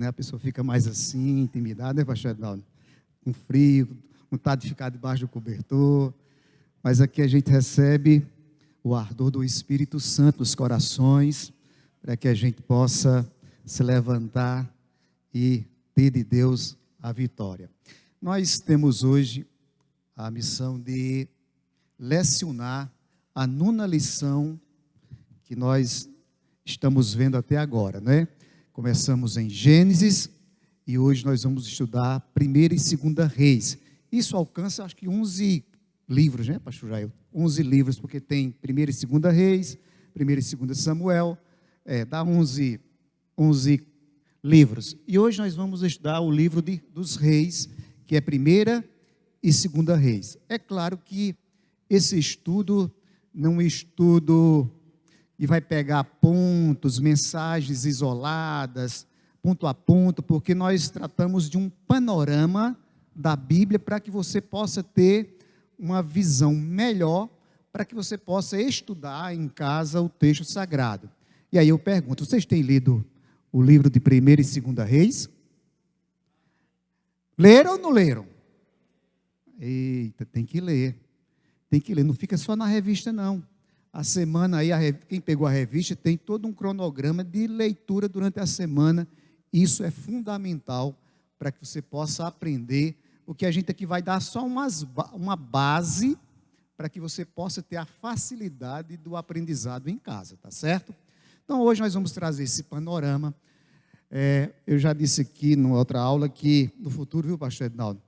né? A pessoa fica mais assim, intimidada, né, pastor Ednaldo? Com frio, vontade de ficar debaixo do cobertor. Mas aqui a gente recebe o ardor do Espírito Santo nos corações, para que a gente possa se levantar e ter de Deus a vitória. Nós temos hoje a missão de lecionar a 9ª lição que nós estamos vendo até agora, né? Começamos em Gênesis e hoje nós vamos estudar 1ª e 2ª Reis. Isso alcança, acho que 11 livros, né, pastor Jair? 11 livros, porque tem 1ª e 2ª Reis, 1ª e 2ª Samuel, dá 11 livros. E hoje nós vamos estudar o livro dos Reis, que é 1ª e 2ª Reis. É claro que esse estudo não é um estudo e vai pegar pontos, mensagens isoladas, ponto a ponto, porque nós tratamos de um panorama da Bíblia para que você possa ter uma visão melhor, para que você possa estudar em casa o texto sagrado. E aí eu pergunto, vocês têm lido o livro de 1ª e 2ª Reis? Leram ou não leram? Eita, tem que ler. Tem que ler, não fica só na revista não. A semana aí, quem pegou a revista tem todo um cronograma de leitura durante a semana. Isso é fundamental para que você possa aprender, porque a gente aqui vai dar só uma base para que você possa ter a facilidade do aprendizado em casa, tá certo? Então hoje nós vamos trazer esse panorama. Eu já disse aqui numa outra aula que no futuro, viu, pastor Ednaldo,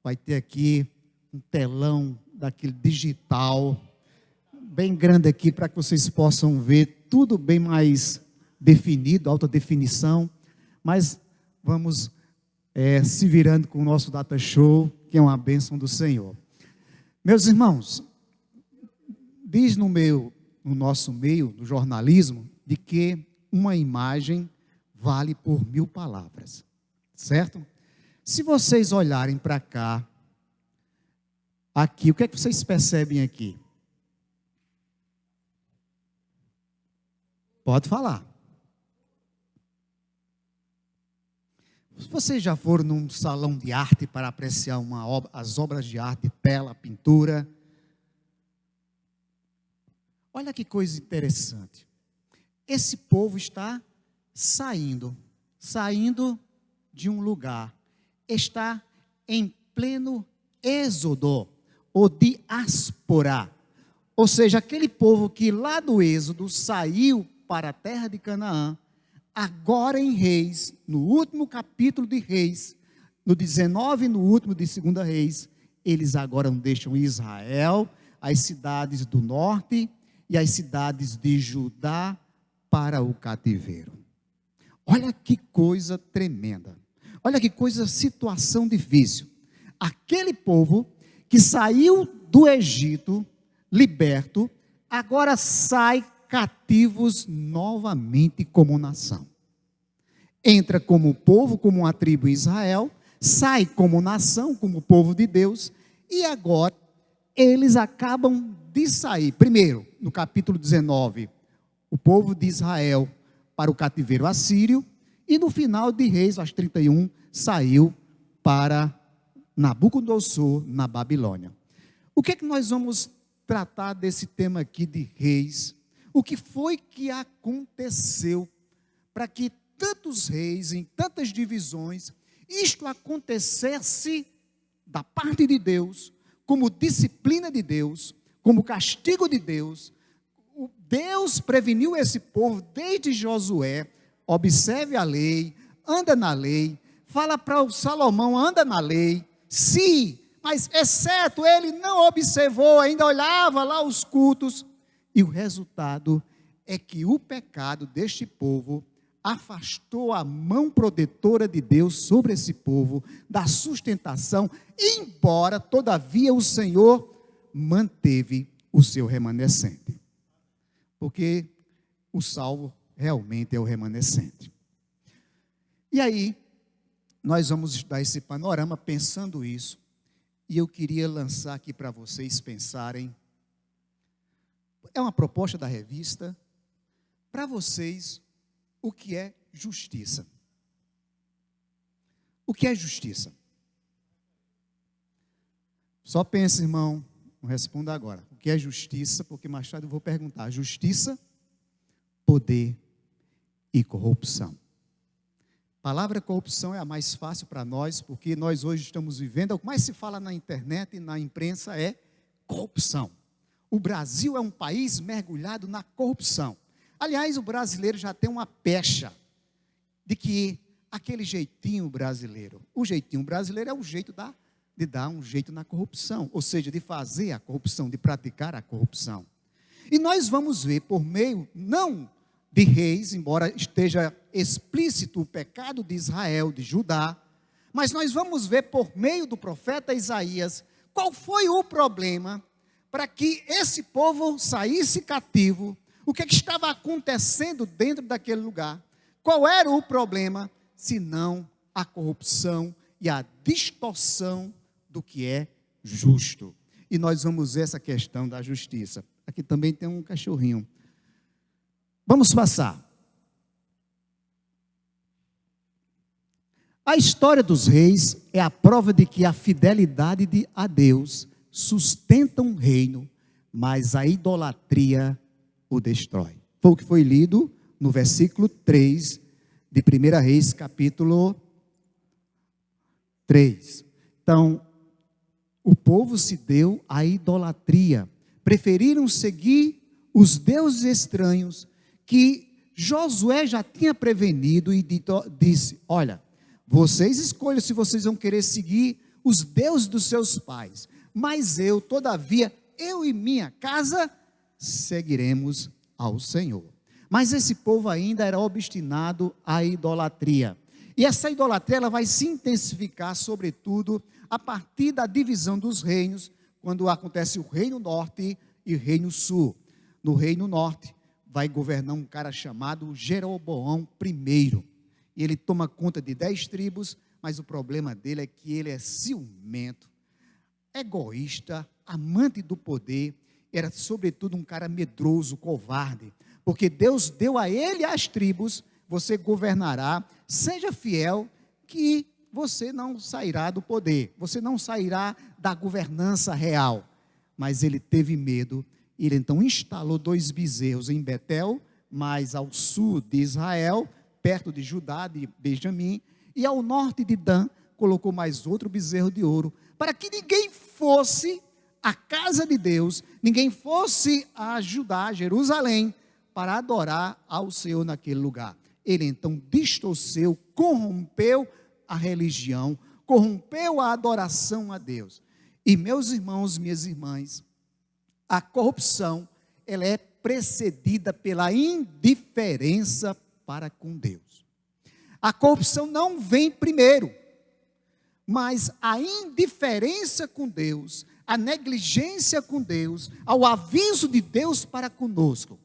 vai ter aqui um telão daquele digital, bem grande aqui, para que vocês possam ver tudo bem mais definido, alta definição, mas vamos se virando com o nosso data show, que é uma bênção do Senhor. Meus irmãos, diz no nosso meio, do jornalismo, de que uma imagem vale por 1000 palavras, certo? Se vocês olharem para cá, aqui, o que é que vocês percebem aqui? Pode falar. Se vocês já foram num salão de arte para apreciar as obras de arte, tela, pintura, olha que coisa interessante. Esse povo está saindo de um lugar, está em pleno êxodo, ou diáspora, ou seja, aquele povo que lá do êxodo saiu para a terra de Canaã, agora em Reis, no último capítulo de Reis, no 19 e no último de 2ª Reis, eles agora deixam Israel, as cidades do norte e as cidades de Judá para o cativeiro. Olha que coisa tremenda, olha que coisa, situação difícil. Aquele povo que saiu do Egito, liberto, agora sai cativos novamente como nação. Entra como povo, como uma tribo em Israel, sai como nação, como povo de Deus, e agora eles acabam de sair. Primeiro, no capítulo 19, o povo de Israel para o cativeiro assírio, e no final de Reis, às 31, saiu para Nabucodonosor, na Babilônia. O que é que nós vamos tratar desse tema aqui de Reis? O que foi que aconteceu para que tantos reis, em tantas divisões, isto acontecesse da parte de Deus, como disciplina de Deus, como castigo de Deus? Deus preveniu esse povo desde Josué. Observe a lei, anda na lei, fala para o Salomão, anda na lei, mas exceto ele não observou, ainda olhava lá os cultos, e o resultado é que o pecado deste povo afastou a mão protetora de Deus sobre esse povo, da sustentação, embora, todavia, o Senhor manteve o seu remanescente. Porque o salvo realmente é o remanescente. E aí, nós vamos estudar esse panorama pensando isso, e eu queria lançar aqui para vocês pensarem. É uma proposta da revista para vocês o que é justiça. O que é justiça? Só pense, irmão, não responda agora. O que é justiça? Porque mais tarde eu vou perguntar. Justiça, poder e corrupção. A palavra corrupção é a mais fácil para nós, porque nós hoje estamos vivendo, o que mais se fala na internet e na imprensa é corrupção. O Brasil é um país mergulhado na corrupção. Aliás, o brasileiro já tem uma pecha de que aquele jeitinho brasileiro, o jeitinho brasileiro é o jeito de dar um jeito na corrupção, ou seja, de fazer a corrupção, de praticar a corrupção. E nós vamos ver por meio, não de reis, embora esteja explícito o pecado de Israel, de Judá, mas nós vamos ver por meio do profeta Isaías, qual foi o problema para que esse povo saísse cativo, o que estava acontecendo dentro daquele lugar, qual era o problema, senão a corrupção e a distorção do que é justo. E nós vamos ver essa questão da justiça. Aqui também tem um cachorrinho. Vamos passar. A história dos reis é a prova de que a fidelidade a Deus sustenta um reino, mas a idolatria o destrói. Foi o que foi lido no versículo 3 de 1 Reis, capítulo 3. Então, o povo se deu à idolatria. Preferiram seguir os deuses estranhos que Josué já tinha prevenido e disse: olha, vocês escolham se vocês vão querer seguir os deuses dos seus pais, mas eu, todavia, eu e minha casa seguiremos ao Senhor. Mas esse povo ainda era obstinado à idolatria. E essa idolatria ela vai se intensificar, sobretudo, a partir da divisão dos reinos, quando acontece o reino norte e o reino sul. No reino norte vai governar um cara chamado Jeroboão I. E ele toma conta de 10 tribos, mas o problema dele é que ele é ciumento, egoísta, amante do poder, era sobretudo um cara medroso, covarde, porque Deus deu a ele as tribos, você governará, seja fiel, que você não sairá do poder, você não sairá da governança real. Mas ele teve medo, ele então instalou 2 bezerros em Betel, mais ao sul de Israel, perto de Judá, de Benjamim, e ao norte de Dan, colocou mais outro bezerro de ouro, para que ninguém fosse à casa de Deus, ninguém fosse a Judá, Jerusalém, para adorar ao Senhor naquele lugar. Ele então distorceu, corrompeu a religião, corrompeu a adoração a Deus. E meus irmãos, minhas irmãs, a corrupção, ela é precedida pela indiferença para com Deus. A corrupção não vem primeiro, mas a indiferença com Deus, a negligência com Deus, ao aviso de Deus para conosco.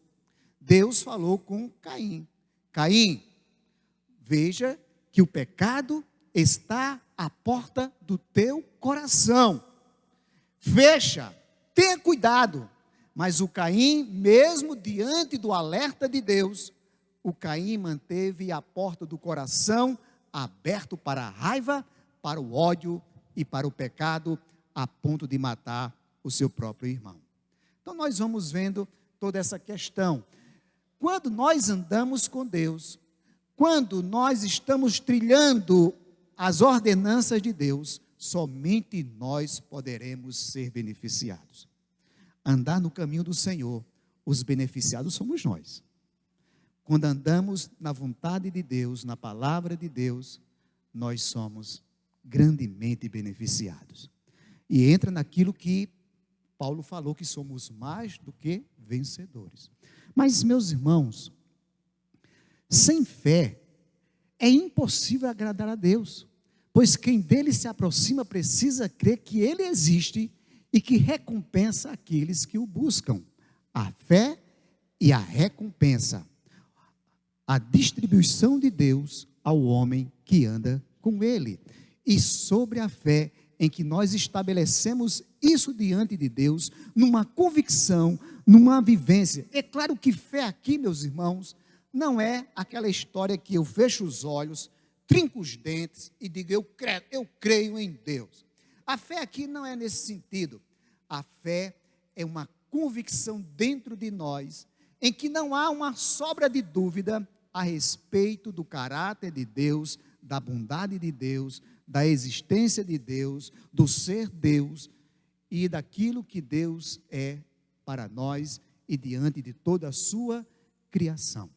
Deus falou com Caim: Caim, veja que o pecado está à porta do teu coração. Fecha, tenha cuidado. Mas o Caim, mesmo diante do alerta de Deus, o Caim manteve a porta do coração aberto para a raiva, para o ódio e para o pecado, a ponto de matar o seu próprio irmão. Então nós vamos vendo toda essa questão. Quando nós andamos com Deus, quando nós estamos trilhando as ordenanças de Deus, somente nós poderemos ser beneficiados. Andar no caminho do Senhor, os beneficiados somos nós. Quando andamos na vontade de Deus, na palavra de Deus, nós somos grandemente beneficiados. E entra naquilo que Paulo falou, que somos mais do que vencedores. Mas, meus irmãos, sem fé é impossível agradar a Deus, pois quem dele se aproxima precisa crer que ele existe e que recompensa aqueles que o buscam. A fé e a recompensa, a distribuição de Deus ao homem que anda com ele. E sobre a fé em que nós estabelecemos isso diante de Deus, numa convicção, numa vivência. É claro que fé aqui, meus irmãos, não é aquela história que eu fecho os olhos, trinco os dentes e diga: eu creio em Deus. A fé aqui não é nesse sentido. A fé é uma convicção dentro de nós, em que não há uma sobra de dúvida a respeito do caráter de Deus, da bondade de Deus, da existência de Deus, do ser Deus e daquilo que Deus é para nós e diante de toda a sua criação.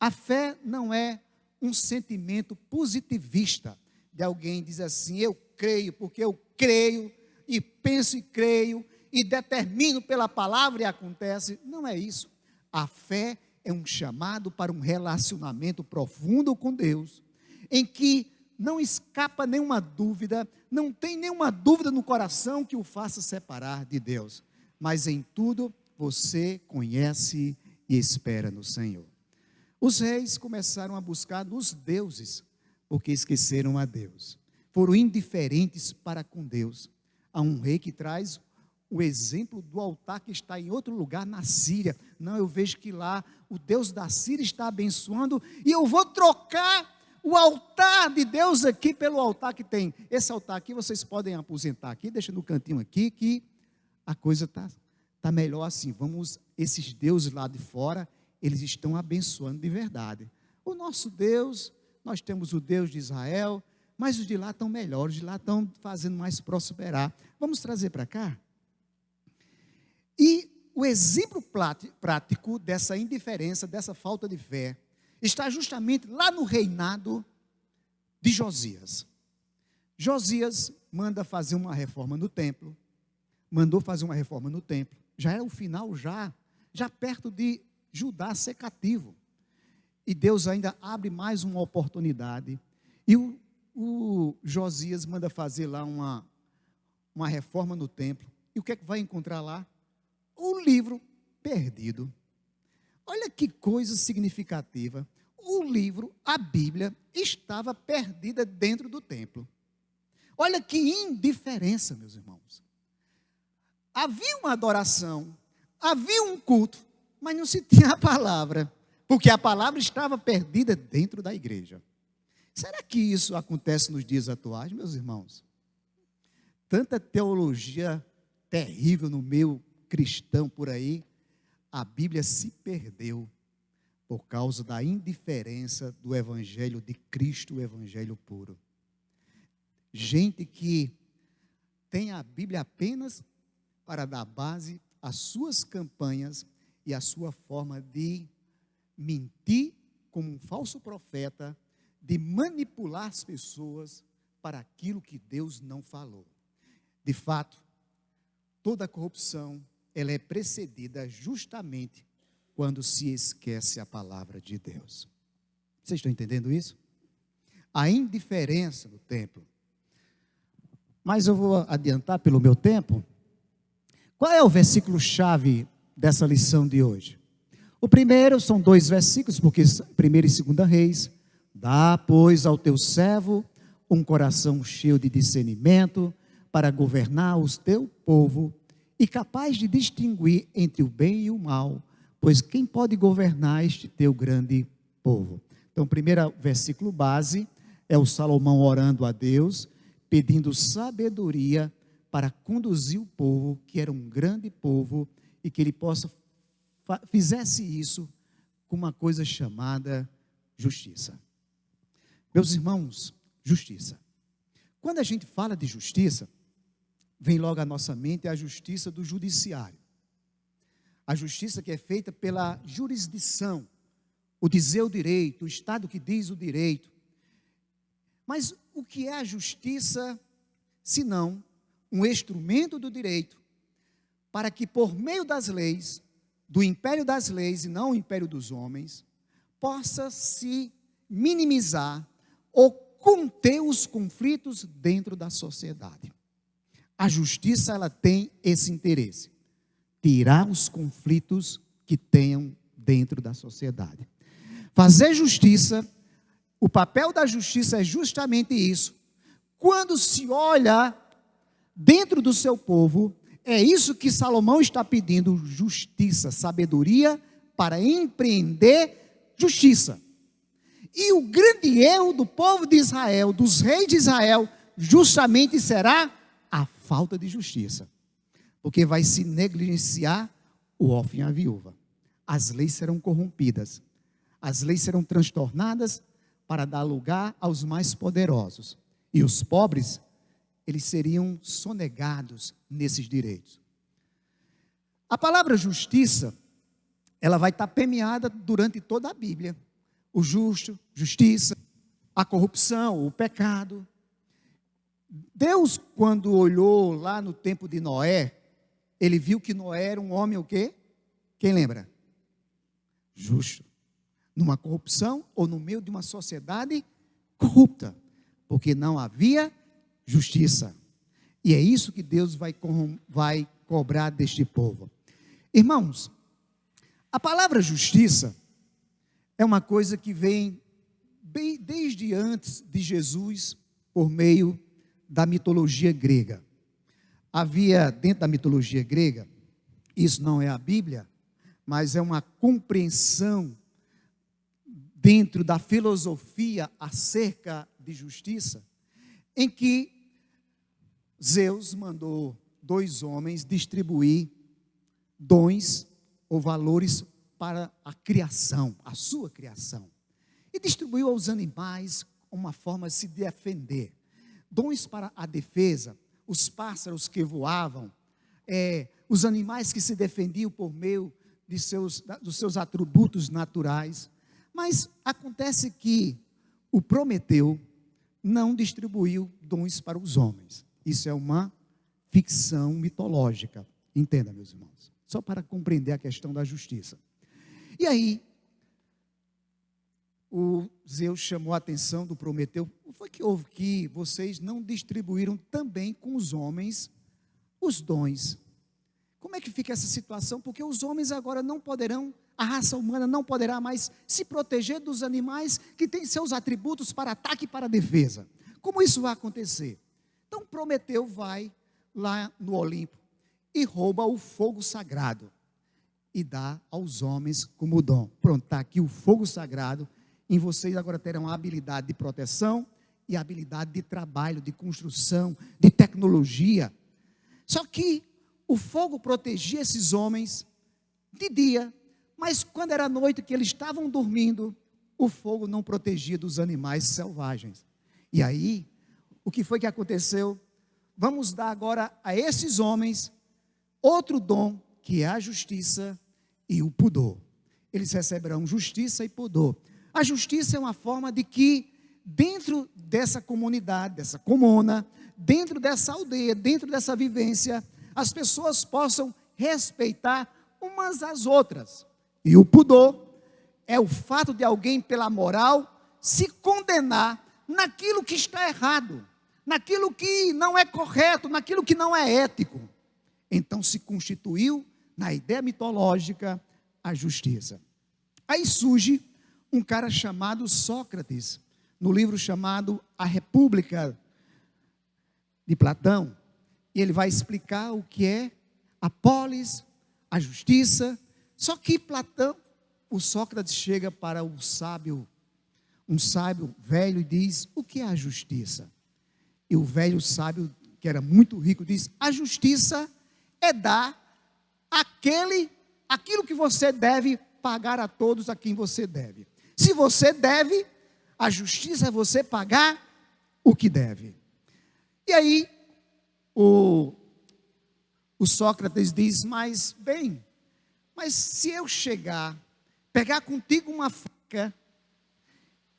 A fé não é um sentimento positivista de alguém diz assim: eu creio porque eu creio e penso e creio e determino pela palavra e acontece. Não é isso. A fé é um chamado para um relacionamento profundo com Deus, em que não escapa nenhuma dúvida, não tem nenhuma dúvida no coração que o faça separar de Deus, mas em tudo você conhece e espera no Senhor. Os reis começaram a buscar nos deuses, porque esqueceram a Deus, foram indiferentes para com Deus. Há um rei que traz o exemplo do altar que está em outro lugar na Síria. Não, eu vejo que lá o Deus da Síria está abençoando e eu vou trocar o altar de Deus aqui pelo altar que tem. Esse altar aqui vocês podem aposentar aqui, deixa no cantinho aqui que a coisa está melhor assim. Vamos, esses deuses lá de fora, eles estão abençoando de verdade. O nosso Deus, nós temos o Deus de Israel, mas os de lá estão melhores, os de lá estão fazendo mais prosperar. Vamos trazer para cá? E o exemplo prático dessa indiferença, dessa falta de fé, está justamente lá no reinado de Josias. Josias manda fazer uma reforma no templo, mandou fazer uma reforma no templo, já era o final, já perto de Judá ser cativo, e Deus ainda abre mais uma oportunidade, e o Josias manda fazer lá uma reforma no templo, e o que é que vai encontrar lá? O livro perdido. Olha que coisa significativa. O livro, a Bíblia, estava perdida dentro do templo. Olha que indiferença, meus irmãos. Havia uma adoração, havia um culto, mas não se tinha a palavra, porque a palavra estava perdida dentro da igreja. Será que isso acontece nos dias atuais, meus irmãos? Tanta teologia terrível no meio cristão por aí, a Bíblia se perdeu por causa da indiferença do evangelho de Cristo, o evangelho puro. Gente que tem a Bíblia apenas para dar base às suas campanhas e à sua forma de mentir como um falso profeta, de manipular as pessoas para aquilo que Deus não falou. De fato, toda corrupção, ela é precedida justamente quando se esquece a palavra de Deus. Vocês estão entendendo isso? A indiferença do templo. Mas eu vou adiantar pelo meu tempo. Qual é o versículo-chave dessa lição de hoje? O primeiro são 2 versículos, porque 1 e 2 Reis. Dá, pois, ao teu servo um coração cheio de discernimento para governar o teu povo e capaz de distinguir entre o bem e o mal, pois quem pode governar este teu grande povo? Então, o primeiro versículo base é o Salomão orando a Deus, pedindo sabedoria para conduzir o povo, que era um grande povo, e que ele fizesse isso com uma coisa chamada justiça. Meus irmãos, justiça. Quando a gente fala de justiça, vem logo à nossa mente a justiça do judiciário. A justiça que é feita pela jurisdição, o dizer o direito, o Estado que diz o direito. Mas o que é a justiça, senão um instrumento do direito, para que por meio das leis, do império das leis e não o império dos homens, possa se minimizar ou conter os conflitos dentro da sociedade. A justiça, ela tem esse interesse, tirar os conflitos que tenham dentro da sociedade. Fazer justiça, o papel da justiça é justamente isso. Quando se olha dentro do seu povo, é isso que Salomão está pedindo: justiça, sabedoria para empreender justiça. E o grande erro do povo de Israel, dos reis de Israel, justamente será a falta de justiça. Porque vai se negligenciar o órfão e a viúva. As leis serão corrompidas. As leis serão transtornadas para dar lugar aos mais poderosos. E os pobres, eles seriam sonegados nesses direitos. A palavra justiça, ela vai estar permeada durante toda a Bíblia. O justo, justiça, a corrupção, o pecado. Deus, quando olhou lá no tempo de Noé, ele viu que Noé era um homem o quê? Quem lembra? Justo. Numa corrupção ou no meio de uma sociedade corrupta. Porque não havia justiça. E é isso que Deus vai cobrar deste povo. Irmãos, a palavra justiça é uma coisa que vem bem desde antes de Jesus, por meio da mitologia grega. Havia dentro da mitologia grega, isso não é a Bíblia, mas é uma compreensão dentro da filosofia acerca de justiça, em que Zeus mandou 2 homens distribuir dons ou valores para a criação, a sua criação. E distribuiu aos animais uma forma de se defender. Dons para a defesa, os pássaros que voavam, os animais que se defendiam por meio dos seus atributos naturais. Mas acontece que o Prometeu não distribuiu dons para os homens. Isso é uma ficção mitológica. Entenda, meus irmãos. Só para compreender a questão da justiça. E aí, o Zeus chamou a atenção do Prometeu. O que foi que houve que vocês não distribuíram também com os homens os dons? Como é que fica essa situação? Porque os homens agora não poderão, a raça humana não poderá mais se proteger dos animais que têm seus atributos para ataque e para defesa. Como isso vai acontecer? Então Prometeu vai lá no Olimpo e rouba o fogo sagrado e dá aos homens como dom. Pronto, está aqui o fogo sagrado. Em vocês agora terão a habilidade de proteção e a habilidade de trabalho, de construção, de tecnologia. Só que o fogo protegia esses homens de dia, mas quando era noite que eles estavam dormindo, o fogo não protegia dos animais selvagens. E aí, o que foi que aconteceu? Vamos dar agora a esses homens outro dom, que é a justiça e o pudor. Eles receberão justiça e pudor. A justiça é uma forma de que dentro dessa comunidade, dessa comuna, dentro dessa aldeia, dentro dessa vivência, as pessoas possam respeitar umas às outras. E o pudor é o fato de alguém, pela moral, se condenar naquilo que está errado, naquilo que não é correto, naquilo que não é ético. Então se constituiu, na ideia mitológica, a justiça. Aí surge um cara chamado Sócrates, no livro chamado A República de Platão, e ele vai explicar o que é a polis, a justiça. Só que Platão, o Sócrates chega para o sábio, um sábio velho, e diz: o que é a justiça? E o velho sábio, que era muito rico, diz: a justiça é dar aquilo que você deve pagar a todos a quem você deve. Se você deve, a justiça é você pagar o que deve. E aí, o Sócrates diz: mas se eu chegar, pegar contigo uma faca,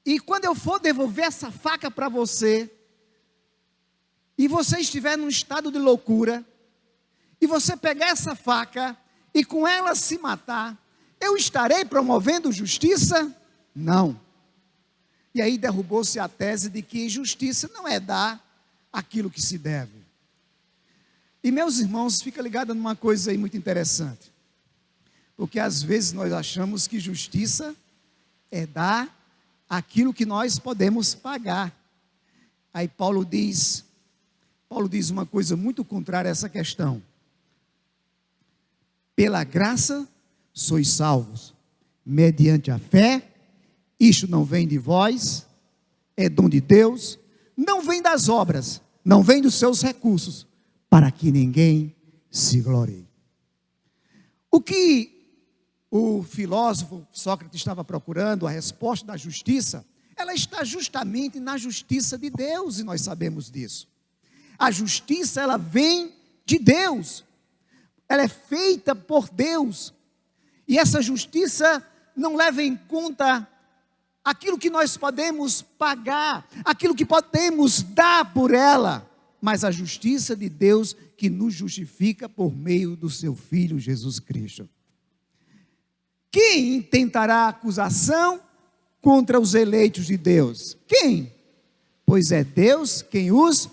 e quando eu for devolver essa faca para você, e você estiver num estado de loucura, e você pegar essa faca, e com ela se matar, eu estarei promovendo justiça? Não. E aí derrubou-se a tese de que justiça não é dar aquilo que se deve. E meus irmãos, fica ligado numa coisa aí muito interessante. Porque às vezes nós achamos que justiça é dar aquilo que nós podemos pagar. Aí Paulo diz uma coisa muito contrária a essa questão. Pela graça sois salvos, mediante a fé, Isto não vem de vós, é dom de Deus, não vem das obras, não vem dos seus recursos, para que ninguém se glorie. O que o filósofo Sócrates estava procurando, a resposta da justiça, ela está justamente na justiça de Deus, e nós sabemos disso. A justiça, ela vem de Deus, ela é feita por Deus, e essa justiça não leva em conta aquilo que nós podemos pagar, aquilo que podemos dar por ela, mas a justiça de Deus que nos justifica por meio do seu Filho Jesus Cristo. Quem intentará acusação contra os eleitos de Deus? Quem? Pois é Deus quem os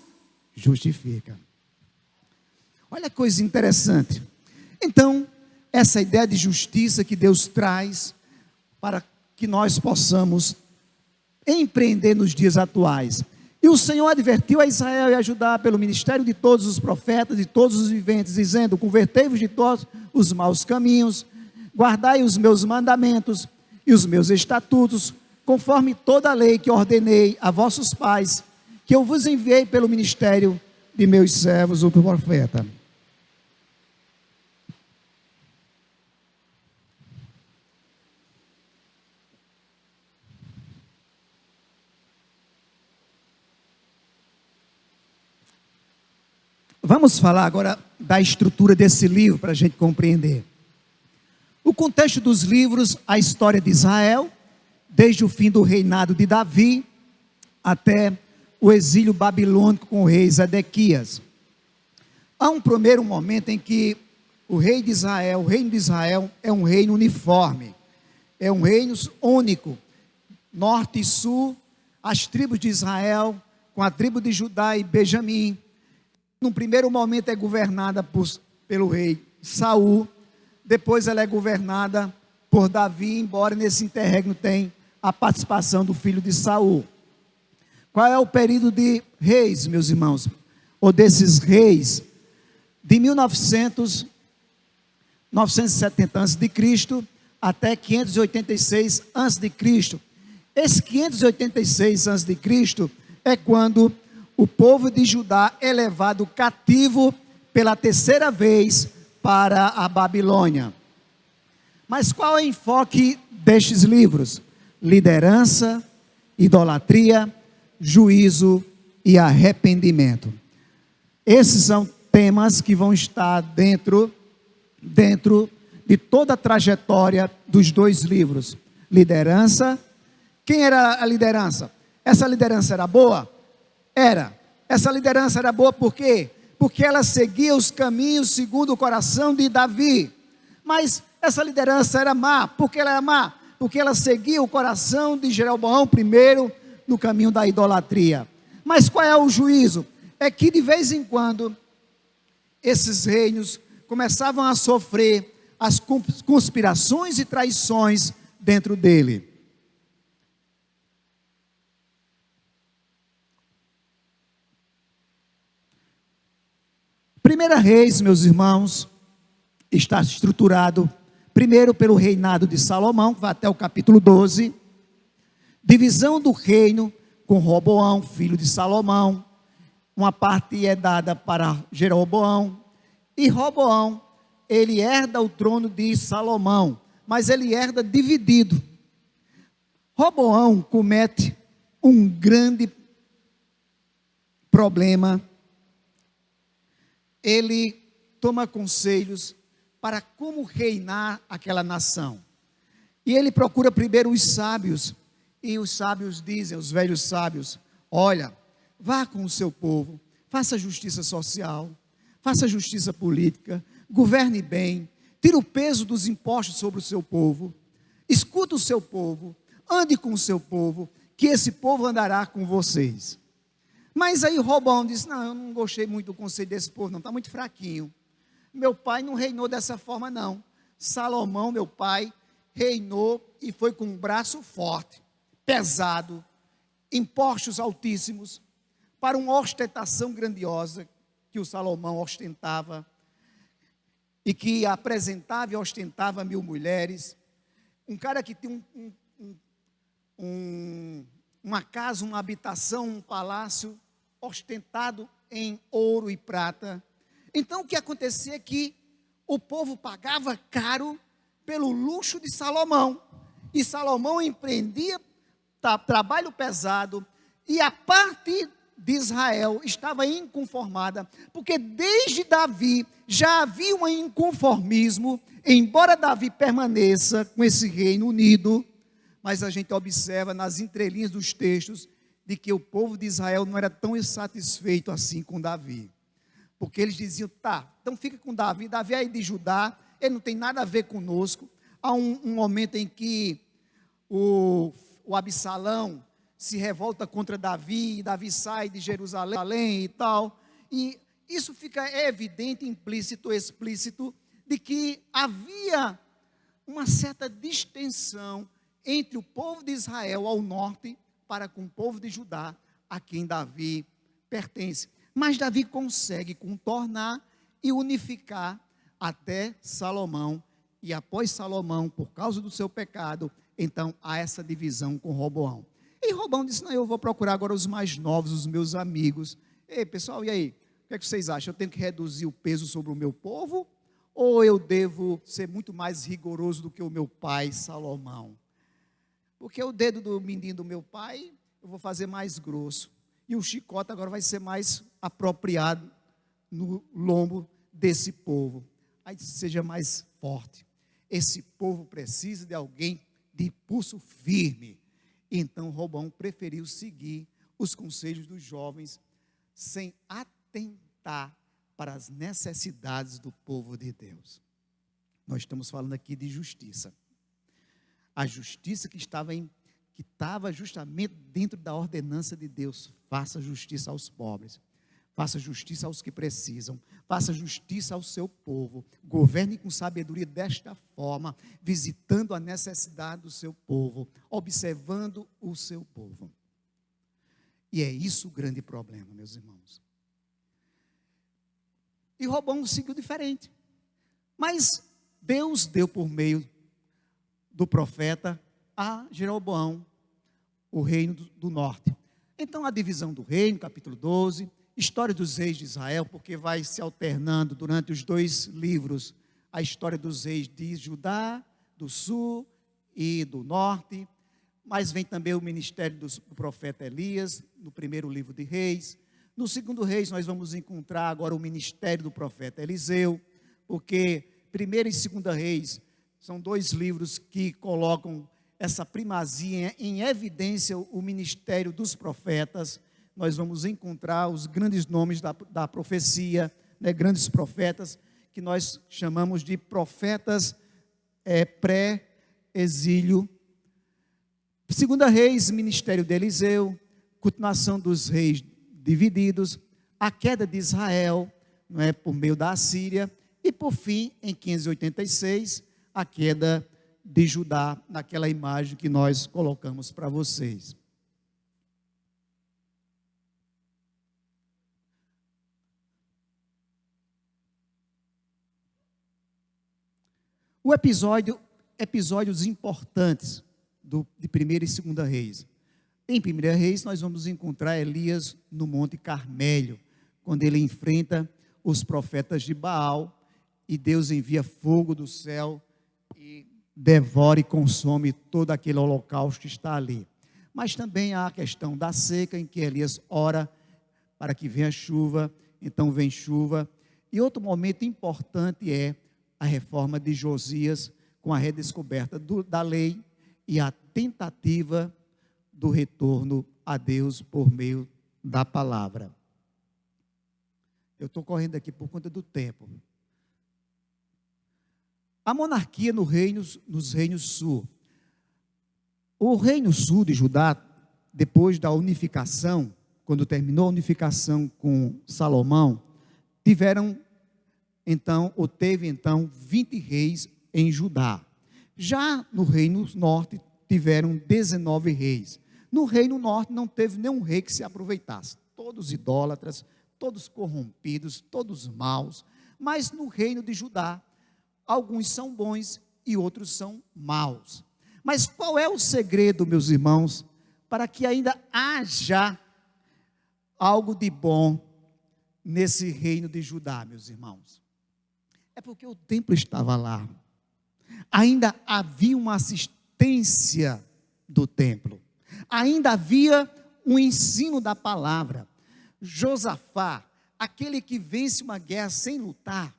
justifica. Olha que coisa interessante. Então, essa ideia de justiça que Deus traz para que nós possamos empreender nos dias atuais. E o Senhor advertiu a Israel e a Judá pelo ministério de todos os profetas, de todos os viventes, dizendo: convertei-vos de todos os maus caminhos, guardai os meus mandamentos e os meus estatutos, conforme toda a lei que ordenei a vossos pais, que eu vos enviei pelo ministério de meus servos, o profeta. Vamos falar agora da estrutura desse livro para a gente compreender. O contexto dos livros, a história de Israel, desde o fim do reinado de Davi até o exílio babilônico com o rei Zedequias. Há um primeiro momento em que o reino de Israel é um reino uniforme, é um reino único, norte e sul, as tribos de Israel, com a tribo de Judá e Benjamim. No primeiro momento é governada pelo rei Saul, depois ela é governada por Davi, embora nesse interregno tenha a participação do filho de Saul. Qual é o período de reis, meus irmãos? Ou desses reis? De 970 a.C. até 586 a.C. Esse 586 a.C. é quando o povo de Judá é levado cativo pela terceira vez para a Babilônia. Mas qual é o enfoque destes livros? Liderança, idolatria, juízo e arrependimento. Esses são temas que vão estar dentro de toda a trajetória dos dois livros. Liderança. Quem era a liderança? Essa liderança era boa? Era. Essa liderança era boa por quê? Porque ela seguia os caminhos segundo o coração de Davi. Mas essa liderança era má. Por que ela era má? Porque ela seguia o coração de Jeroboão primeiro no caminho da idolatria. Mas qual é o juízo? É que de vez em quando esses reinos começavam a sofrer as conspirações e traições dentro dele. Primeira Reis, meus irmãos, está estruturado primeiro pelo reinado de Salomão, que vai até o capítulo 12, divisão do reino com Roboão, filho de Salomão, uma parte é dada para Jeroboão, e Roboão, ele herda o trono de Salomão, mas ele herda dividido. Roboão comete um grande problema. Ele toma conselhos para como reinar aquela nação. E ele procura primeiro os sábios, e os sábios dizem, os velhos sábios: olha, vá com o seu povo, faça justiça social, faça justiça política, governe bem, tire o peso dos impostos sobre o seu povo, escuta o seu povo, ande com o seu povo, que esse povo andará com vocês. Mas aí Roboão disse: não, eu não gostei muito do conselho desse povo não, está muito fraquinho. Meu pai não reinou dessa forma não. Salomão, meu pai, reinou e foi com um braço forte, pesado, impostos altíssimos, para uma ostentação grandiosa que o Salomão ostentava, e que apresentava e ostentava 1000 mulheres, um cara que tinha uma casa, uma habitação, um palácio ostentado em ouro e prata. Então o que acontecia é que o povo pagava caro pelo luxo de Salomão. E Salomão empreendia trabalho pesado, e a parte de Israel estava inconformada, porque desde Davi já havia um inconformismo, embora Davi permaneça com esse reino unido, mas a gente observa nas entrelinhas dos textos de que o povo de Israel não era tão insatisfeito assim com Davi, porque eles diziam, tá, então fica com Davi, Davi é de Judá, ele não tem nada a ver conosco. Há um momento em que o Absalão se revolta contra Davi, e Davi sai de Jerusalém e tal, e isso fica evidente, implícito, explícito, de que havia uma certa distensão entre o povo de Israel ao norte para com o povo de Judá, a quem Davi pertence. Mas Davi consegue contornar e unificar até Salomão, e após Salomão, por causa do seu pecado, então há essa divisão com Roboão. E Roboão disse, não, eu vou procurar agora os mais novos, os meus amigos. Ei, pessoal, e aí? O que é que vocês acham? Eu tenho que reduzir o peso sobre o meu povo? Ou eu devo ser muito mais rigoroso do que o meu pai, Salomão? Porque o dedo do menino do meu pai, eu vou fazer mais grosso. E o chicote agora vai ser mais apropriado no lombo desse povo. Aí seja mais forte. Esse povo precisa de alguém de pulso firme. Então Roboão preferiu seguir os conselhos dos jovens, sem atentar para as necessidades do povo de Deus. Nós estamos falando aqui de justiça. A justiça que estava justamente dentro da ordenança de Deus. Faça justiça aos pobres, faça justiça aos que precisam, faça justiça ao seu povo, governe com sabedoria desta forma, visitando a necessidade do seu povo, observando o seu povo. E é isso o grande problema, meus irmãos. E Roboão seguiu diferente, mas Deus deu por meio do profeta a Jeroboão o reino do norte. Então a divisão do reino, capítulo 12, história dos reis de Israel, porque vai se alternando durante os dois livros, a história dos reis de Judá, do sul e do norte, mas vem também o ministério do profeta Elias, no primeiro livro de Reis. No segundo Reis nós vamos encontrar agora o ministério do profeta Eliseu, porque primeiro e segunda Reis são dois livros que colocam essa primazia em evidência, o ministério dos profetas. Nós vamos encontrar os grandes nomes da profecia, né, grandes profetas, que nós chamamos de profetas pré-exílio. Segunda Reis, ministério de Eliseu, continuação dos reis divididos, a queda de Israel, não é, por meio da Assíria, e por fim, em 586, a queda de Judá, naquela imagem que nós colocamos para vocês. Episódios importantes de primeira e segunda Reis. Em primeira Reis nós vamos encontrar Elias no Monte Carmelo, quando ele enfrenta os profetas de Baal, e Deus envia fogo do céu e devora e consome todo aquele holocausto que está ali. Mas também há a questão da seca, em que Elias ora para que venha chuva, então vem chuva. E outro momento importante é a reforma de Josias, com a redescoberta da lei e a tentativa do retorno a Deus por meio da palavra. Eu estou correndo aqui por conta do tempo. A monarquia nos reinos sul. O reino sul de Judá, depois da unificação, quando terminou a unificação com Salomão, teve 20 reis em Judá. Já no reino norte, tiveram 19 reis. No reino norte não teve nenhum rei que se aproveitasse. Todos idólatras, todos corrompidos, todos maus. Mas no reino de Judá, alguns são bons e outros são maus. Mas qual é o segredo, meus irmãos, para que ainda haja algo de bom nesse reino de Judá, meus irmãos? É porque o templo estava lá. Ainda havia uma assistência do templo. Ainda havia um ensino da palavra. Josafá, aquele que vence uma guerra sem lutar,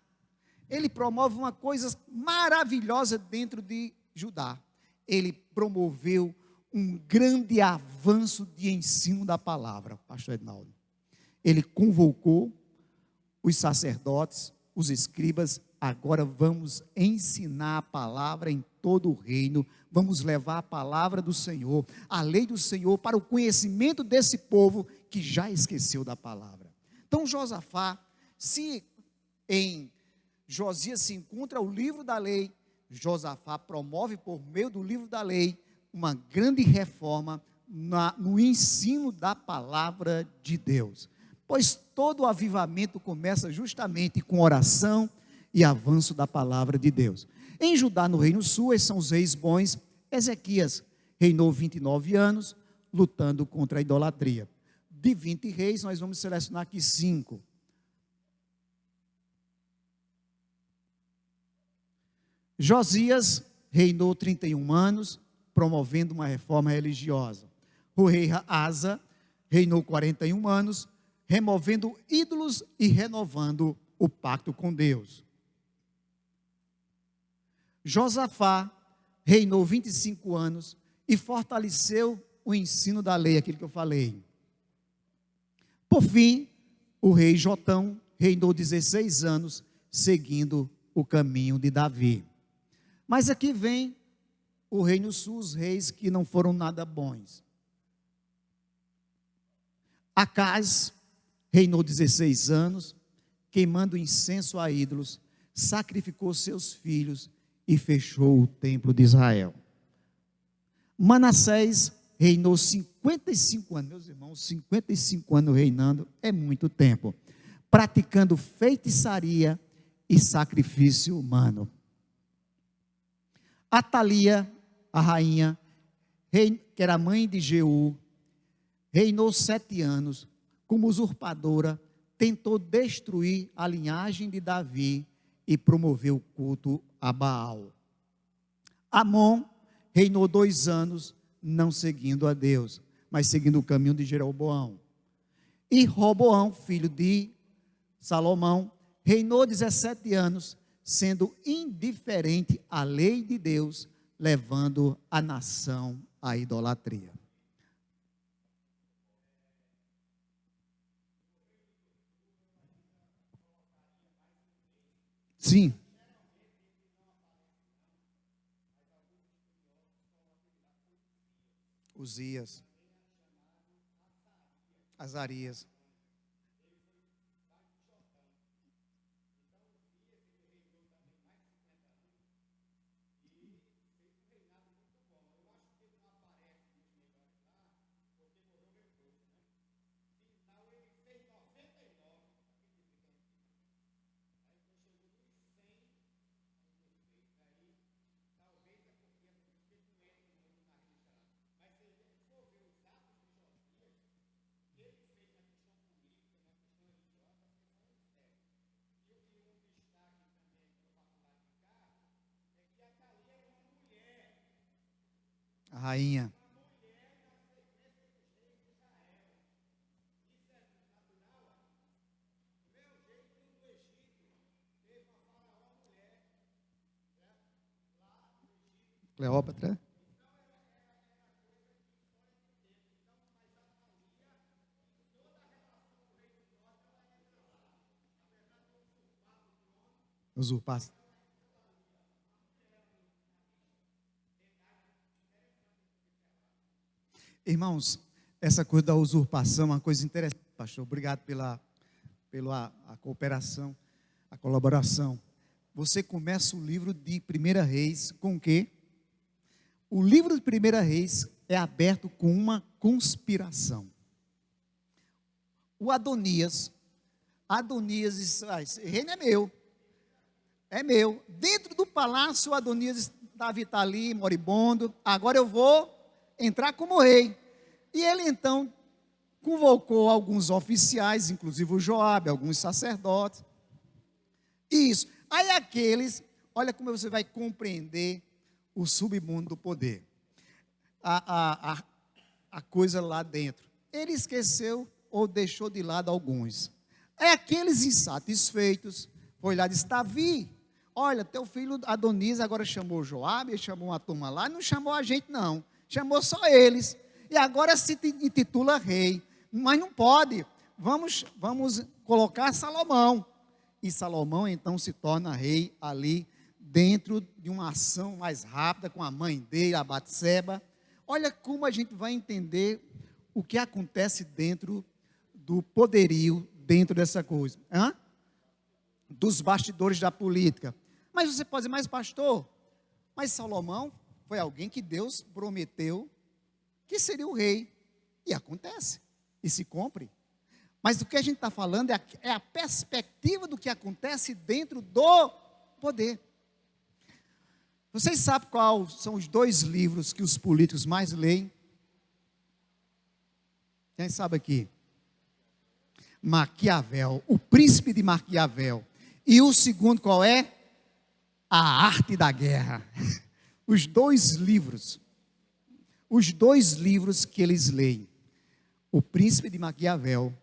ele promove uma coisa maravilhosa dentro de Judá. Ele promoveu um grande avanço de ensino da palavra, pastor Ednaldo. Ele convocou os sacerdotes, os escribas. Agora vamos ensinar a palavra em todo o reino, vamos levar a palavra do Senhor, a lei do Senhor, para o conhecimento desse povo que já esqueceu da palavra. Então Josafá, se em Josias se encontra o livro da lei, Josafá promove por meio do livro da lei uma grande reforma no ensino da palavra de Deus. Pois todo o avivamento começa justamente com oração e avanço da palavra de Deus. Em Judá, no reino sul, esses são os reis bons. Ezequias reinou 29 anos, lutando contra a idolatria. De 20 reis, nós vamos selecionar aqui 5. Josias reinou 31 anos, promovendo uma reforma religiosa. O rei Asa reinou 41 anos, removendo ídolos e renovando o pacto com Deus. Josafá reinou 25 anos e fortaleceu o ensino da lei, aquilo que eu falei. Por fim, o rei Jotão reinou 16 anos, seguindo o caminho de Davi. Mas aqui vem o reino sul, os reis que não foram nada bons. Acaz reinou 16 anos, queimando incenso a ídolos, sacrificou seus filhos e fechou o templo de Israel. Manassés reinou 55 anos, meus irmãos, 55 anos reinando é muito tempo, praticando feitiçaria e sacrifício humano. Atalia, a rainha, que era mãe de Jeú, reinou 7 anos, como usurpadora, tentou destruir a linhagem de Davi e promoveu o culto a Baal. Amon reinou 2 anos, não seguindo a Deus, mas seguindo o caminho de Jeroboão. E Roboão, filho de Salomão, reinou 17 anos, sendo indiferente à lei de Deus, levando a nação à idolatria. Sim. Uzias, Azarias. A rainha. Cleópatra. Usurpação. Irmãos, essa coisa da usurpação é uma coisa interessante, pastor. Obrigado pela a cooperação, a colaboração. Você começa o livro de 1 Reis com o quê? O livro de 1 Reis é aberto com uma conspiração. O Adonias disse: esse reino é meu. É meu. Dentro do palácio, Adonias Davi está ali, moribundo, agora eu vou entrar como rei. E ele então convocou alguns oficiais, inclusive o Joabe, alguns sacerdotes. Isso. Aí aqueles, olha como você vai compreender o submundo do poder. A coisa lá dentro. Ele esqueceu ou deixou de lado alguns. É aqueles insatisfeitos, foi lá e disse: Davi, olha, teu filho Adonias agora chamou Joabe, chamou uma turma lá, não chamou a gente não, chamou só eles, e agora se intitula rei, mas não pode, vamos colocar Salomão, e Salomão então se torna rei ali, dentro de uma ação mais rápida, com a mãe dele, a Batseba. Olha como a gente vai entender o que acontece dentro do poderio, dentro dessa coisa, dos bastidores da política. Mas você pode dizer: mas pastor, mas Salomão foi alguém que Deus prometeu que seria o rei, e acontece, e se cumpre. Mas o que a gente está falando é a perspectiva do que acontece dentro do poder. Vocês sabem quais são os 2 livros que os políticos mais leem? Quem sabe aqui? Maquiavel, o Príncipe de Maquiavel. E o segundo qual é? A Arte da Guerra. Os 2 livros que eles leem. O Príncipe de Maquiavel.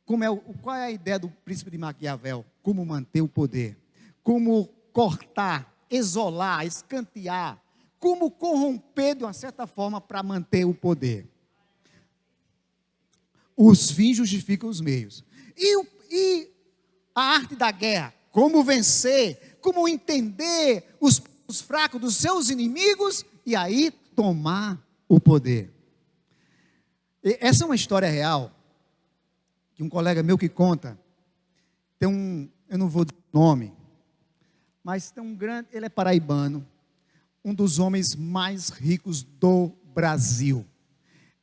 Qual é a ideia do Príncipe de Maquiavel? Como manter o poder, como cortar, isolar, escantear, como corromper de uma certa forma para manter o poder. Os fins justificam os meios. E a arte da guerra, como vencer, como entender os fracos dos seus inimigos e aí tomar o poder. Essa é uma história real, que um colega meu que conta, eu não vou dizer o nome, mas tem um grande, ele é paraibano, um dos homens mais ricos do Brasil.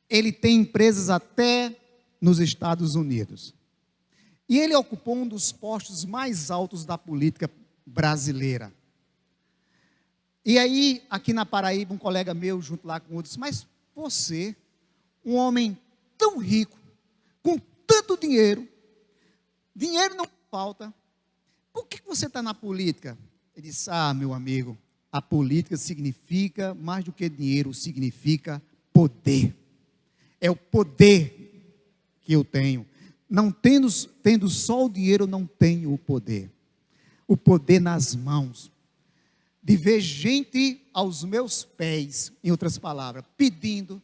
Ele tem empresas até nos Estados Unidos. E ele ocupou um dos postos mais altos da política brasileira. E aí, aqui na Paraíba, um colega meu, junto lá com outros, mas você, um homem tão rico, com tanto dinheiro não falta, por que você está na política? Ele disse: meu amigo, a política significa mais do que dinheiro, significa poder. É o poder que eu tenho. Não tendo só o dinheiro, eu não tenho o poder. O poder nas mãos. De ver gente aos meus pés, em outras palavras, pedindo.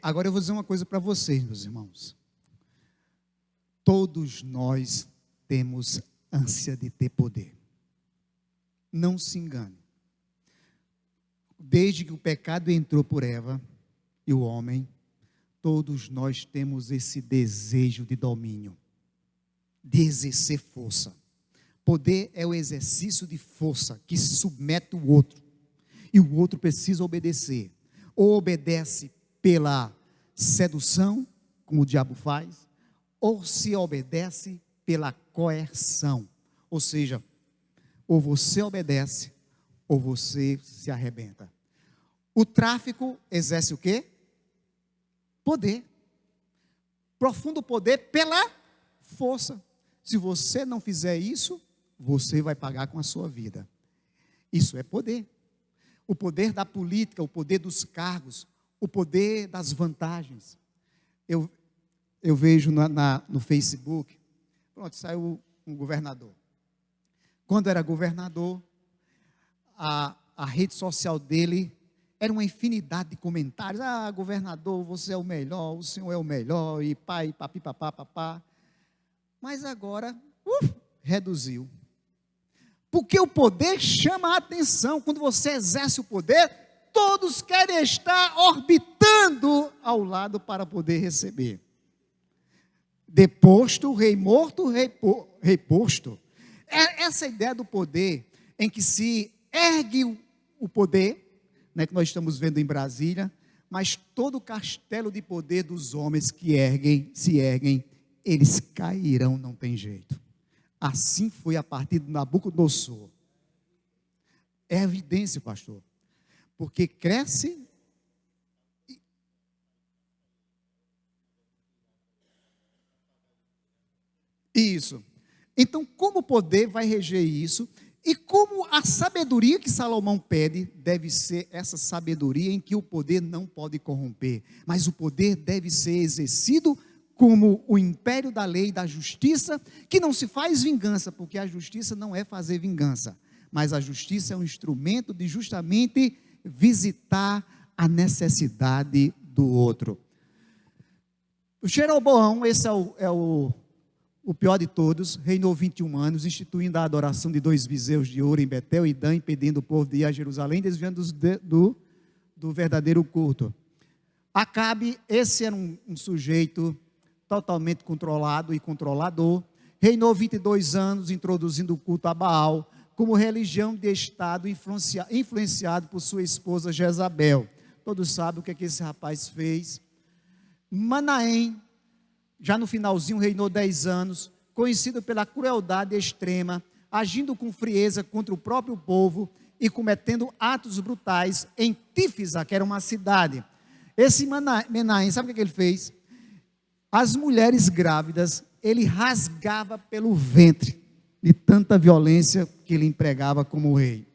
Agora eu vou dizer uma coisa para vocês, meus irmãos. Todos nós temos ânsia de ter poder. Não se engane. Desde que o pecado entrou por Eva e o homem, todos nós temos esse desejo de domínio, de exercer força. Poder é o exercício de força que submete o outro, e o outro precisa obedecer. Ou obedece pela sedução, como o diabo faz, ou se obedece pela coerção. Ou seja, ou você obedece, ou você se arrebenta. O tráfico exerce o quê? Poder. Profundo poder pela força. Se você não fizer isso, você vai pagar com a sua vida. Isso é poder. O poder da política, o poder dos cargos, o poder das vantagens. Eu vejo no Facebook, pronto, saiu um governador. Quando era governador, a rede social dele era uma infinidade de comentários. Ah, governador, você é o melhor, o senhor é o melhor, e pai, papi, papá, papá. Mas agora, reduziu. Porque o poder chama a atenção. Quando você exerce o poder, todos querem estar orbitando ao lado para poder receber. Deposto, rei morto, rei posto. Essa ideia do poder, em que se ergue o poder, né, que nós estamos vendo em Brasília, mas todo o castelo de poder dos homens que se erguem, eles cairão, não tem jeito. Assim foi a partir de Nabucodonosor. É evidência, pastor, porque cresce. Isso. Então, como o poder vai reger isso? E como a sabedoria que Salomão pede deve ser essa sabedoria em que o poder não pode corromper, mas o poder deve ser exercido como o império da lei e da justiça, que não se faz vingança, porque a justiça não é fazer vingança, mas a justiça é um instrumento de justamente visitar a necessidade do outro. O Jeroboão, esse é o pior de todos, reinou 21 anos, instituindo a adoração de 2 bezerros de ouro em Betel e Dan, impedindo o povo de ir a Jerusalém, desviando do verdadeiro culto. Acabe, esse era um sujeito totalmente controlado e controlador, reinou 22 anos, introduzindo o culto a Baal, como religião de Estado, influenciado por sua esposa Jezabel. Todos sabem o que esse rapaz fez. Manaém, já no finalzinho, reinou 10 anos, conhecido pela crueldade extrema, agindo com frieza contra o próprio povo e cometendo atos brutais em Tífisa, que era uma cidade. Esse Manaém, sabe o que ele fez? As mulheres grávidas, ele rasgava pelo ventre, de tanta violência que ele empregava como rei.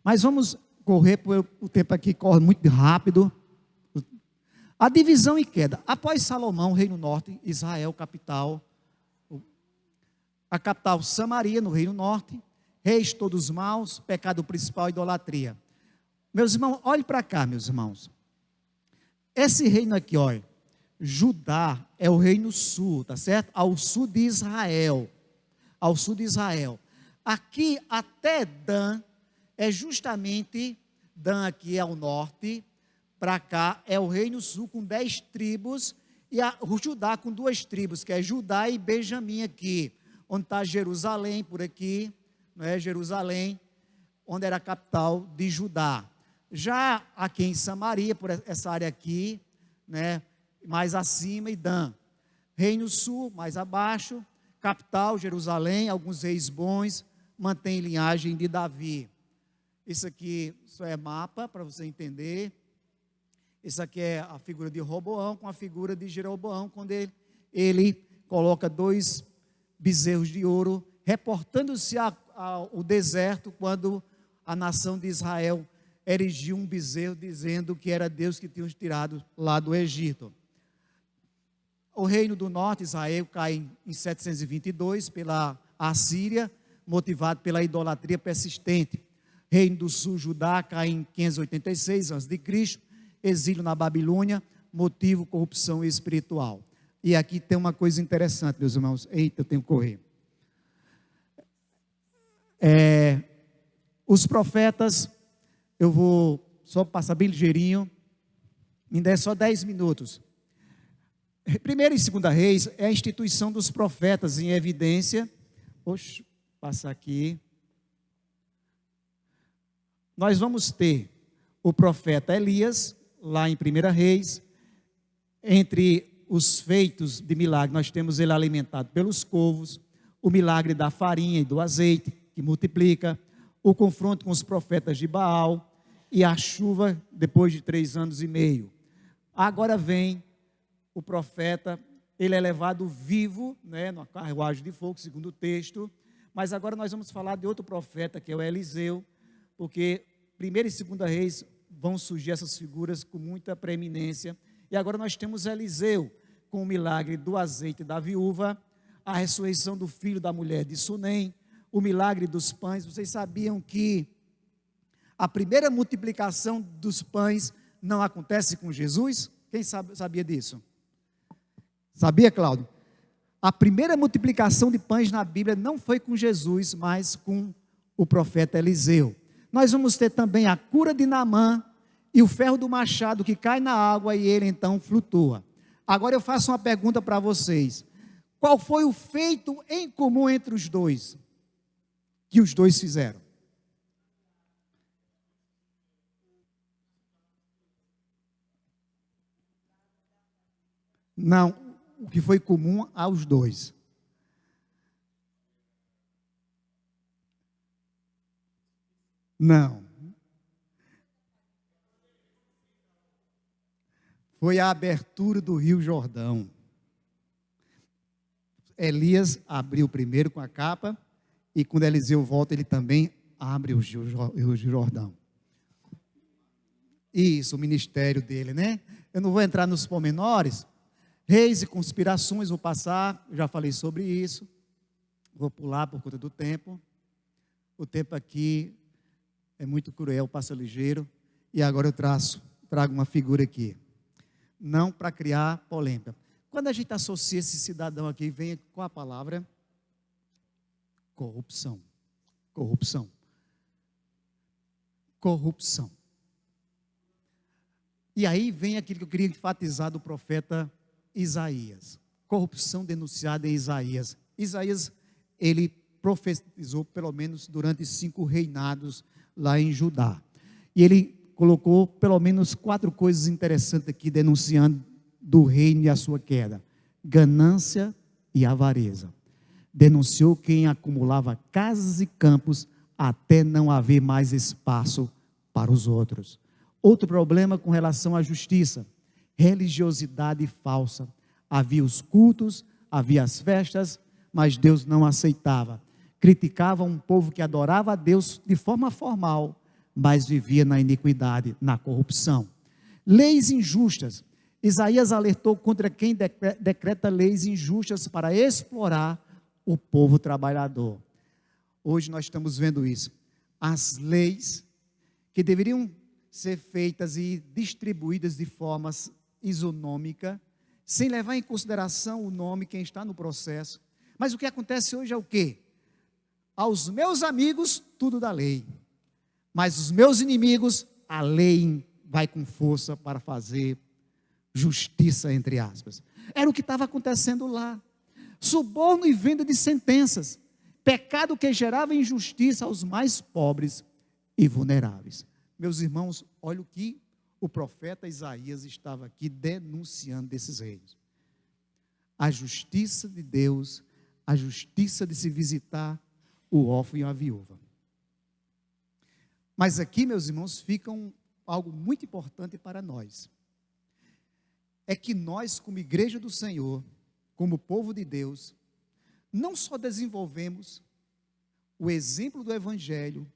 Mas vamos correr, porque o tempo aqui corre muito rápido. A divisão e queda. Após Salomão, reino norte, Israel, capital. A capital, Samaria, no reino norte. Reis todos maus, pecado principal, idolatria. Meus irmãos, olhem para cá, meus irmãos. Esse reino aqui, olha, Judá é o reino sul, tá certo? Ao sul de Israel. Ao sul de Israel. Aqui até Dan, é justamente, Dan aqui é ao norte, para cá é o reino sul com 10 tribos, e o Judá com 2 tribos, que é Judá e Benjamim aqui, onde está Jerusalém, por aqui, não é? Jerusalém, onde era a capital de Judá. Já aqui em Samaria, por essa área aqui, né, mais acima, e Dan. Reino sul, mais abaixo, capital, Jerusalém, alguns reis bons, mantém linhagem de Davi. Isso aqui só é mapa, para você entender. Isso aqui é a figura de Roboão com a figura de Jeroboão, quando ele coloca 2 bezerros de ouro, reportando-se ao deserto, quando a nação de Israel erigiu um bezerro, dizendo que era Deus que tinha os tirado lá do Egito. O reino do norte, Israel, cai em 722 pela Assíria, motivado pela idolatria persistente. Reino do sul, Judá, cai em 586 a.C., exílio na Babilônia, motivo corrupção espiritual. E aqui tem uma coisa interessante, meus irmãos. Eita, eu tenho que correr. Os profetas, eu vou só passar bem ligeirinho, me dê só 10 minutos. Primeira e segunda Reis é a instituição dos profetas em evidência. Oxe, passar aqui. Nós vamos ter o profeta Elias, lá em 1 Reis. Entre os feitos de milagre, nós temos ele alimentado pelos corvos, o milagre da farinha e do azeite, que multiplica, o confronto com os profetas de Baal, e a chuva depois de 3 anos e meio. Agora vem o profeta, ele é levado vivo, né, numa carruagem de fogo, segundo o texto, mas agora nós vamos falar de outro profeta, que é o Eliseu, porque 1 e 2 Reis vão surgir essas figuras com muita preeminência, e agora nós temos Eliseu, com o milagre do azeite da viúva, a ressurreição do filho da mulher de Sunem, o milagre dos pães. Vocês sabiam que A primeira multiplicação dos pães não acontece com Jesus? Quem sabia disso? Sabia, Cláudio? A primeira multiplicação de pães na Bíblia não foi com Jesus, mas com o profeta Eliseu. Nós vamos ter também a cura de Naamã e o ferro do machado que cai na água e ele então flutua. Agora eu faço uma pergunta para vocês. Qual foi o feito em comum entre os dois? Que os dois fizeram? Não, o que foi comum aos dois. Não. Foi a abertura do Rio Jordão. Elias abriu primeiro com a capa, e quando Eliseu volta, ele também abre o Rio Jordão. Isso, o ministério dele, né? Eu não vou entrar nos pormenores, reis e conspirações, vou passar, eu já falei sobre isso, vou pular por conta do tempo. O tempo aqui é muito cruel, passa ligeiro, e agora eu trago uma figura aqui. Não para criar polêmica. Quando a gente associa esse cidadão aqui, vem com a palavra corrupção. Corrupção. Corrupção. E aí vem aquilo que eu queria enfatizar do profeta Isaías. Corrupção denunciada em Isaías. Isaías, ele profetizou pelo menos durante 5 reinados lá em Judá. E ele colocou pelo menos 4 coisas interessantes aqui, denunciando do reino e a sua queda: ganância e avareza. Denunciou quem acumulava casas e campos até não haver mais espaço para os outros. Outro problema com relação à justiça: religiosidade falsa. Havia os cultos, havia as festas, mas Deus não aceitava. Criticava um povo que adorava a Deus de forma formal, mas vivia na iniquidade, na corrupção. Leis injustas. Isaías alertou contra quem decreta leis injustas para explorar o povo trabalhador. Hoje nós estamos vendo isso. As leis que deveriam ser feitas e distribuídas de forma isonômica, sem levar em consideração o nome, quem está no processo. Mas o que acontece hoje é o quê? Aos meus amigos, tudo da lei. Mas os meus inimigos, a lei vai com força para fazer justiça, entre aspas. Era o que estava acontecendo lá. Suborno e venda de sentenças. Pecado que gerava injustiça aos mais pobres e vulneráveis. Meus irmãos, olha o que o profeta Isaías estava aqui denunciando desses reinos. A justiça de Deus, a justiça de se visitar o órfão e a viúva. Mas aqui, meus irmãos, fica algo muito importante para nós. É que nós, como igreja do Senhor, como povo de Deus, não só desenvolvemos o exemplo do Evangelho,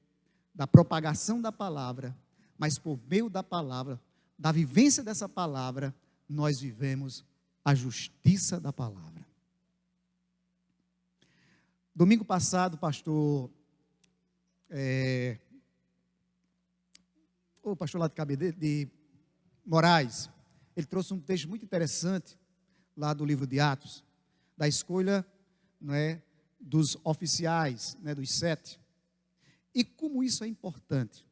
da propagação da palavra, mas por meio da palavra, da vivência dessa palavra, nós vivemos a justiça da palavra. Domingo passado, o pastor lá de Moraes, ele trouxe um texto muito interessante, lá do livro de Atos, da escolha, né, dos oficiais, né, dos 7. E como isso é importante,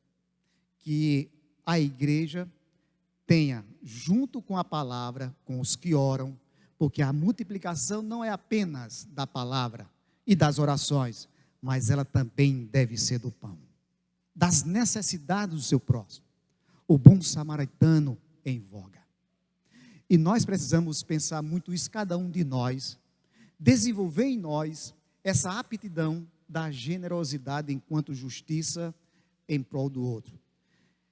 que a igreja tenha, junto com a palavra, com os que oram, porque a multiplicação não é apenas da palavra e das orações, mas ela também deve ser do pão, das necessidades do seu próximo. O bom samaritano em voga. E nós precisamos pensar muito isso, cada um de nós, desenvolver em nós essa aptidão da generosidade enquanto justiça em prol do outro.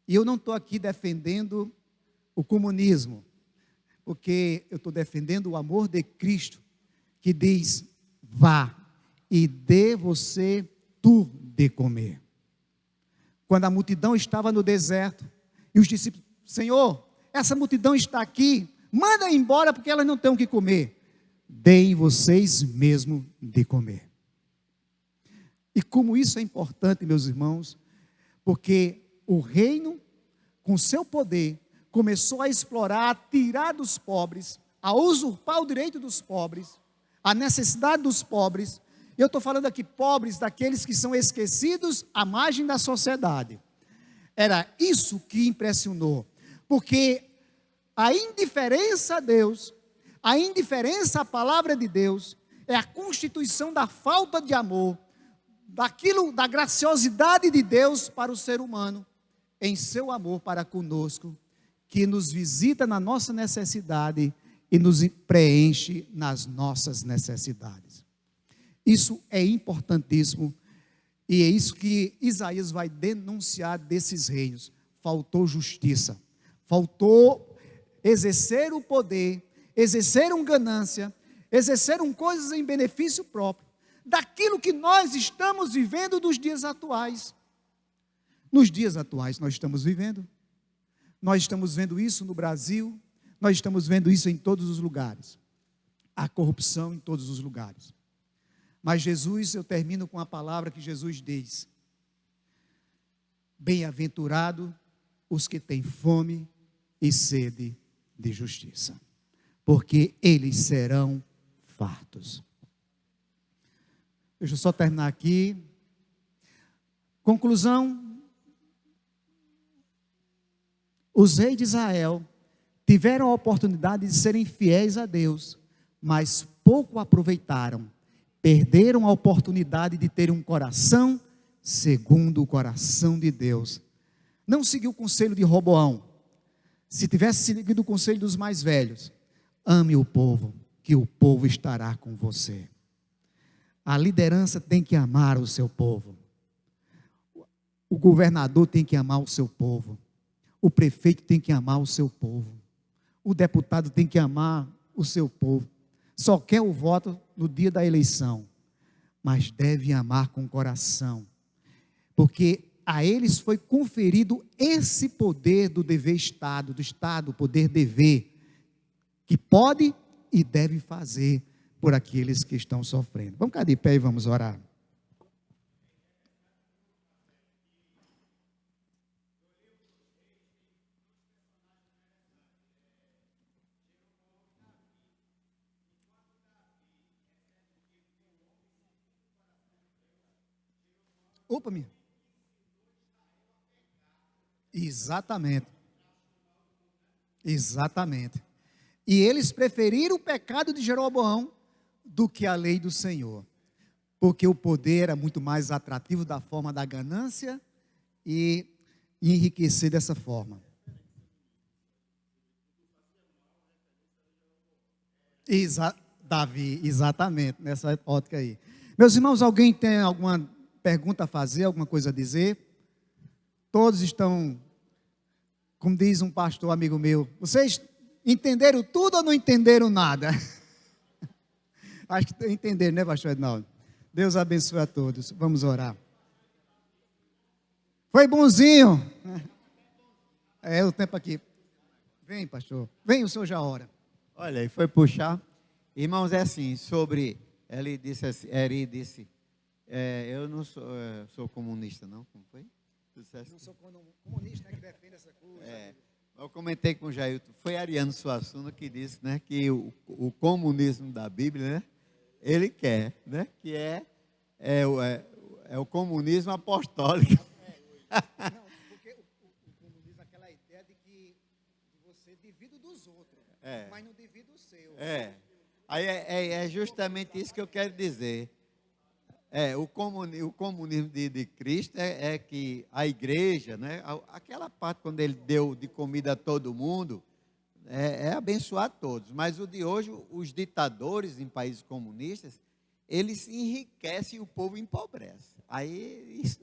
E eu não estou aqui defendendo o comunismo, porque eu estou defendendo o amor de Cristo, que diz: vá e dê você tu de comer. Quando a multidão estava no deserto, e os discípulos: Senhor, essa multidão está aqui, manda embora porque elas não têm o que comer. Deem vocês mesmo de comer. E como isso é importante, meus irmãos, porque o reino, com seu poder, começou a explorar, a tirar dos pobres, a usurpar o direito dos pobres, a necessidade dos pobres. Eu estou falando aqui pobres, daqueles que são esquecidos à margem da sociedade. Era isso que impressionou, porque a indiferença a Deus, a indiferença à palavra de Deus, é a constituição da falta de amor, da graciosidade de Deus para o ser humano, em seu amor para conosco, que nos visita na nossa necessidade e nos preenche nas nossas necessidades. Isso é importantíssimo, e é isso que Isaías vai denunciar desses reinos. Faltou justiça, faltou exercer o poder, exerceram ganância, exerceram coisas em benefício próprio, daquilo que nós estamos vivendo nos dias atuais. Nos dias atuais nós estamos vivendo isso no Brasil, nós estamos vendo isso em todos os lugares, a corrupção em todos os lugares. Mas Jesus, eu termino com a palavra que Jesus diz: bem-aventurado os que têm fome e sede de justiça, porque eles serão fartos. Deixa eu só terminar aqui. Conclusão: os reis de Israel tiveram a oportunidade de serem fiéis a Deus, mas pouco aproveitaram. Perderam a oportunidade de ter um coração segundo o coração de Deus. Não seguiu o conselho de Roboão. Se tivesse seguido o conselho dos mais velhos: ame o povo, que o povo estará com você. A liderança tem que amar o seu povo. O governador tem que amar o seu povo. O prefeito tem que amar o seu povo. O deputado tem que amar o seu povo. Só quer o voto no dia da eleição, mas deve amar com o coração, porque a eles foi conferido esse poder do dever Estado, do Estado, poder dever, que pode e deve fazer por aqueles que estão sofrendo. Vamos ficar de pé e vamos orar. Opa, minha. Exatamente. Exatamente. E eles preferiram o pecado de Jeroboão do que a lei do Senhor, porque o poder era muito mais atrativo da forma da ganância e enriquecer dessa forma. Davi, exatamente, nessa ótica aí. Meus irmãos, alguém tem alguma pergunta a fazer, alguma coisa a dizer? Todos estão, como diz um pastor amigo meu, vocês entenderam tudo ou não entenderam nada? Acho que entenderam, né, pastor Ednaldo? Deus abençoe a todos. Vamos orar. Foi bonzinho. É o tempo aqui. Vem, pastor. Vem, o senhor já ora. Olha, e foi puxar. Irmãos, é assim, sobre... Ele disse, eu não sou, sou comunista, não? Como foi? Não sou comunista, né, que defende essa coisa. Eu comentei com o Jailton, foi Ariano Suassuna que disse, né, que o comunismo da Bíblia, né, ele quer, né, que é o comunismo apostólico. Não, porque o comunismo é aquela ideia de que você divide dos outros, mas não divide o seu. Aí é justamente isso que eu quero dizer. O comunismo de Cristo é que a igreja, né, aquela parte quando ele deu de comida a todo mundo, é abençoar todos. Mas o de hoje, os ditadores em países comunistas, eles enriquecem e o povo empobrece. Aí isso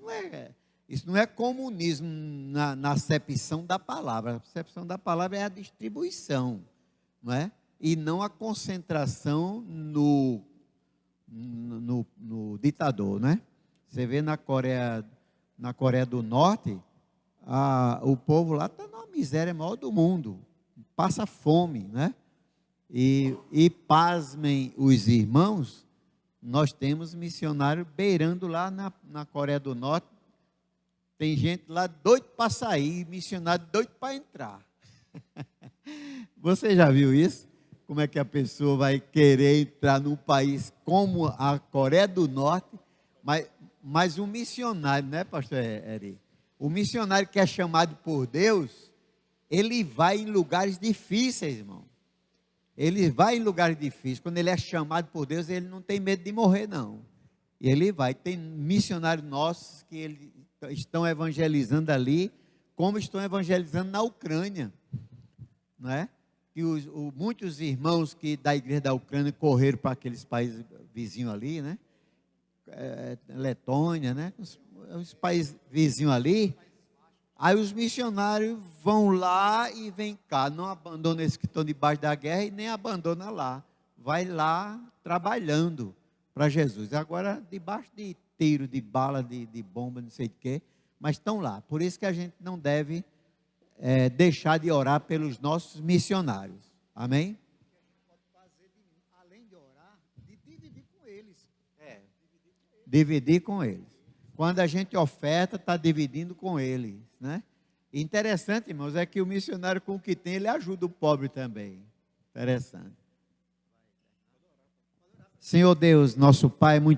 não é comunismo na acepção da palavra. A acepção da palavra é a distribuição, não é? E não a concentração no ditador, né? Você vê na Coreia do Norte, o povo lá está na miséria maior do mundo, passa fome, né? E pasmem os irmãos, nós temos missionário beirando lá na Coreia do Norte Tem gente lá doido para sair, missionário doido para entrar. Você já viu isso? Como é que a pessoa vai querer entrar num país como a Coreia do Norte, mas um missionário, né, pastor Eri? O missionário que é chamado por Deus, ele vai em lugares difíceis, irmão. Ele vai em lugares difíceis. Quando ele é chamado por Deus, ele não tem medo de morrer, não. E ele vai. Tem missionários nossos que estão evangelizando ali, como estão evangelizando na Ucrânia, não é? Que muitos irmãos da igreja da Ucrânia correram para aqueles países vizinhos ali, né? Letônia, né? Os países vizinhos ali. Aí os missionários vão lá e vêm cá, não abandonam esses que estão debaixo da guerra e nem abandona lá. Vai lá trabalhando para Jesus. Agora, debaixo de tiro, de bala, de bomba, não sei de quê, mas estão lá. Por isso que a gente não deve deixar de orar pelos nossos missionários. Amém? Além de orar, de dividir com eles. Dividir com eles. Quando a gente oferta, está dividindo com eles, né? Interessante, irmãos, é que o missionário com o que tem, ele ajuda o pobre também. Interessante. Senhor Deus, nosso Pai, muito